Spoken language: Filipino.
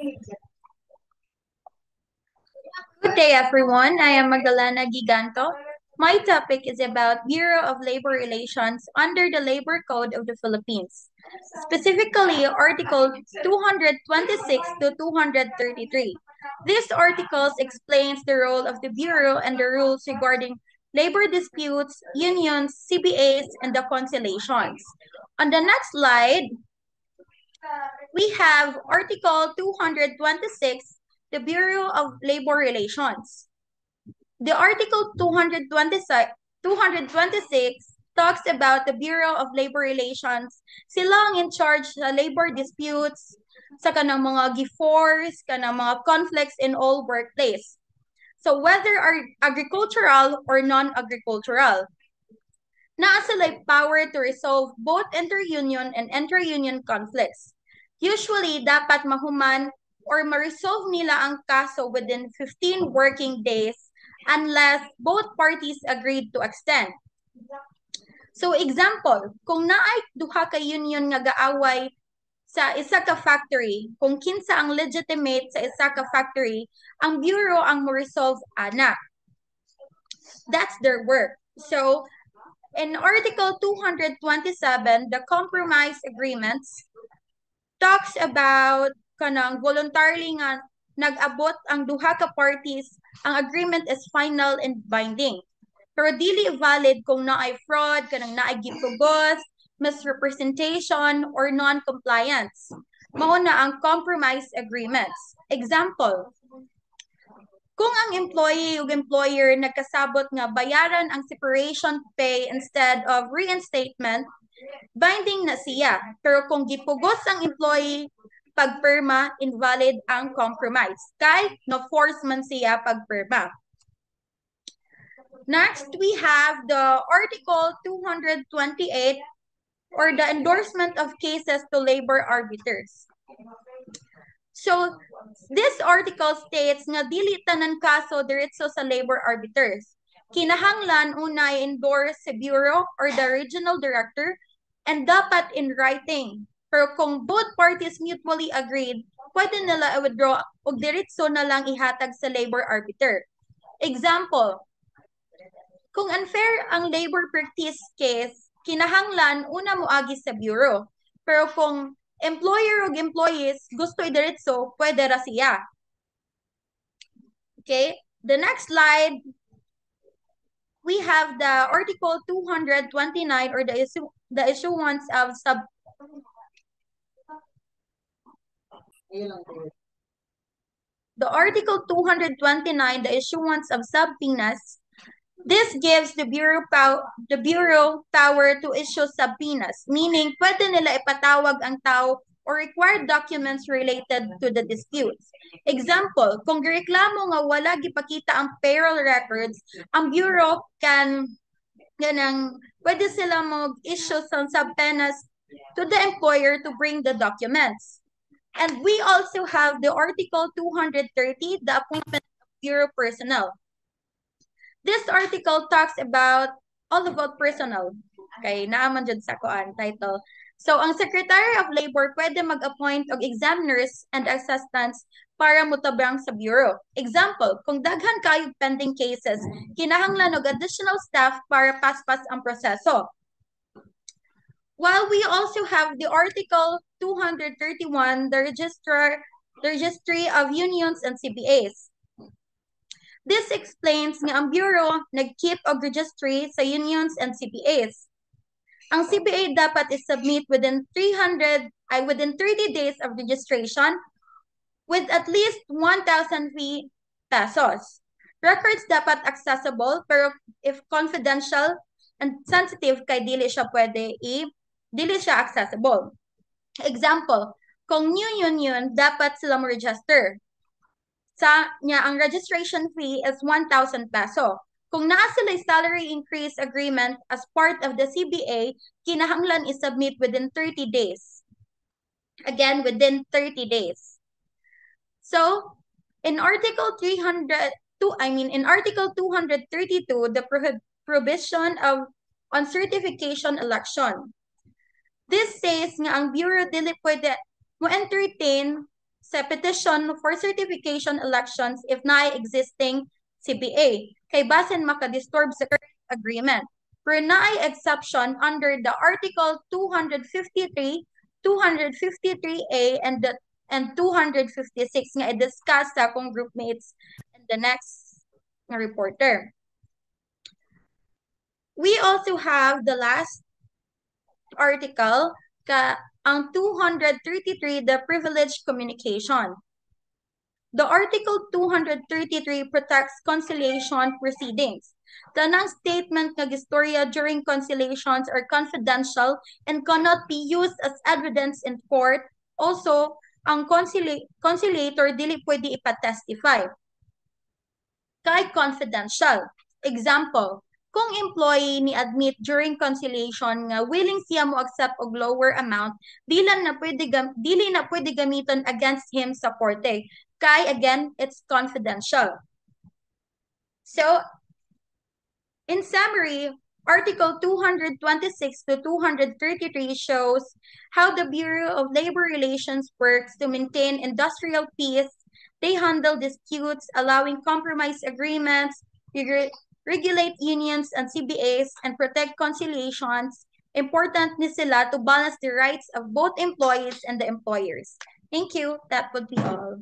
Good day, everyone. I am Magdalena Giganto. My topic is about Bureau of Labor Relations under the Labor Code of the Philippines, specifically Article 226 to 233. This articles explains the role of the Bureau and the rules regarding labor disputes, unions, CBAs, and the conciliations. On the next slide, we have Article 226, the Bureau of Labor Relations. The Article 226 talks about the Bureau of Labor Relations. Sila ang in charge sa labor disputes, sa kanang mga giforce, kanang mga conflicts in all workplace. So whether are agricultural or non-agricultural. Naa sila power to resolve both inter-union and intra-union conflicts. Usually, dapat mahuman or ma-resolve nila ang kaso within 15 working days unless both parties agreed to extend. So example, kung naay duha ka union nga gaaway sa isa ka factory, kung kinsa ang legitimate sa isa ka factory, ang bureau ang mo-resolve ana. That's their work. So in Article 227, the compromise agreements talks about kanang voluntarily nga nag-abot ang duha ka parties, ang agreement is final and binding. Pero dili valid kung naay fraud, kanang naay gipugos, misrepresentation, or non-compliance. Mao na ang compromise agreements. Example, kung ang employee ug employer nagkasabot nga bayaran ang separation pay instead of reinstatement, binding na siya. Pero kung gipugos ang employee, pagpirma, invalid ang compromise. Kay no-force man siya pagpirma. Next, we have the Article 228 or the endorsement of cases to labor arbiters. So, this article states nga dili tanan kaso diretso sa labor arbiters. Kinahanglan una i-endorse sa bureau or the regional director and dapat in writing. Pero kung both parties mutually agreed, pwede nila i-withdraw o diretso na lang ihatag sa labor arbiter. Example, kung unfair ang labor practice case, kinahanglan una moagi sa bureau. Pero kung employer ug employees gusto idiretso, pwede ra siya. Okay, the next slide, we have the Article 229 or the issuance of the Article 229, the issuance of subpoenas. This gives the Bureau power to issue subpoenas, meaning pwede nila ipatawag ang tao or required documents related to the disputes. Example, kung gireklamo nga wala gipakita ang payroll records, ang Bureau pwede sila mag-issue some subpoenas to the employer to bring the documents. And we also have the Article 230, the appointment of Bureau personnel. This article talks about all about personnel. Okay, naaman dyan sa kuan title. So, ang Secretary of Labor pwede mag-appoint og examiners and assistants para mutabang sa bureau. Example, kung daghan kayo pending cases, kinahanglan og additional staff para paspas ang proseso. While we also have the Article 231, the Registry of Unions and CBAs. This explains nga ang Bureau nag-keep og registry sa unions and CBAs. Ang CBA dapat is-submit within 30 days of registration with at least 1,000 pesos. Records dapat accessible pero if confidential and sensitive kay dili siya accessible. Example, kung new union dapat sila mo-register. Ang registration fee is 1,000 peso. Kung naa sila salary increase agreement as part of the CBA, kinahanglan i-submit within 30 days. Again, within 30 days. So, in Article 232, the prohibition on certification election. This says nga ang Bureau dili pwede mo entertain sa petition for certification elections if na existing CBA. Kay basin makadisturb sa current agreement. Pero naay exception under the Article 253, 253A, and 256 nga i-discuss sa akong groupmates and the next nga reporter. We also have the last article, ang 233, the privileged communication. The Article 233 protects conciliation proceedings. Tanang statement nga gistorya during conciliations are confidential and cannot be used as evidence in court. Also, ang conciliator dili pwede ipatestify. Kay confidential. Example, kung employee ni admit during conciliation nga willing siya mo accept og lower amount, dili na pwede gamiton against him sa korte. Kay again, it's confidential. So, in summary, Article 226 to 233 shows how the Bureau of Labor Relations works to maintain industrial peace. They handle disputes, allowing compromise agreements, regulate unions and CBAs, and protect conciliations. Important ni sila to balance the rights of both employees and the employers. Thank you. That would be all.